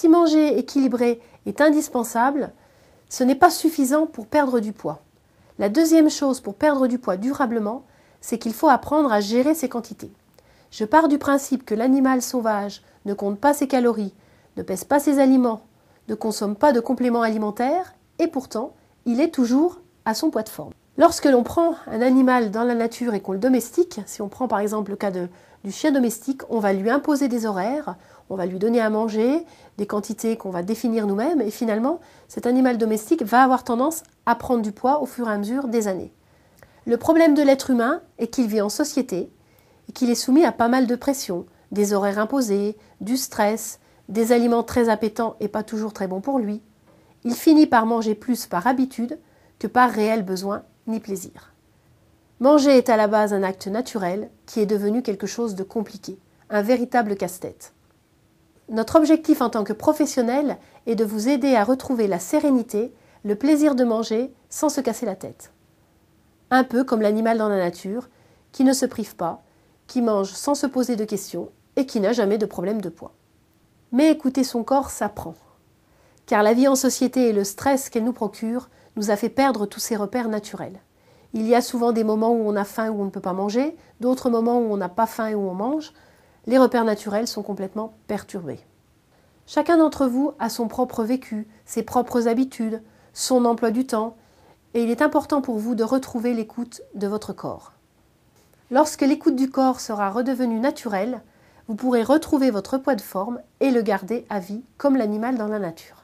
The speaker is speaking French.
si manger équilibré est indispensable, ce n'est pas suffisant pour perdre du poids. La deuxième chose pour perdre du poids durablement, c'est qu'il faut apprendre à gérer ses quantités. Je pars du principe que l'animal sauvage ne compte pas ses calories, ne pèse pas ses aliments, ne consomme pas de compléments alimentaires et pourtant, il est toujours à son poids de forme. Lorsque l'on prend un animal dans la nature et qu'on le domestique, si on prend par exemple le cas du chien domestique, on va lui imposer des horaires, on va lui donner à manger, des quantités qu'on va définir nous-mêmes et finalement, cet animal domestique va avoir tendance à prendre du poids au fur et à mesure des années. Le problème de l'être humain est qu'il vit en société et qu'il est soumis à pas mal de pression, des horaires imposés, du stress, des aliments très appétants et pas toujours très bons pour lui. Il finit par manger plus par habitude que par réel besoin ni plaisir. Manger est à la base un acte naturel qui est devenu quelque chose de compliqué, un véritable casse-tête. Notre objectif en tant que professionnel est de vous aider à retrouver la sérénité, le plaisir de manger sans se casser la tête. Un peu comme l'animal dans la nature, qui ne se prive pas, qui mange sans se poser de questions et qui n'a jamais de problème de poids. Mais écouter son corps s'apprend. Car la vie en société et le stress qu'elle nous procure nous a fait perdre tous ces repères naturels. Il y a souvent des moments où on a faim et où on ne peut pas manger, d'autres moments où on n'a pas faim et où on mange. Les repères naturels sont complètement perturbés. Chacun d'entre vous a son propre vécu, ses propres habitudes, son emploi du temps, et il est important pour vous de retrouver l'écoute de votre corps. Lorsque l'écoute du corps sera redevenue naturelle, vous pourrez retrouver votre poids de forme et le garder à vie comme l'animal dans la nature.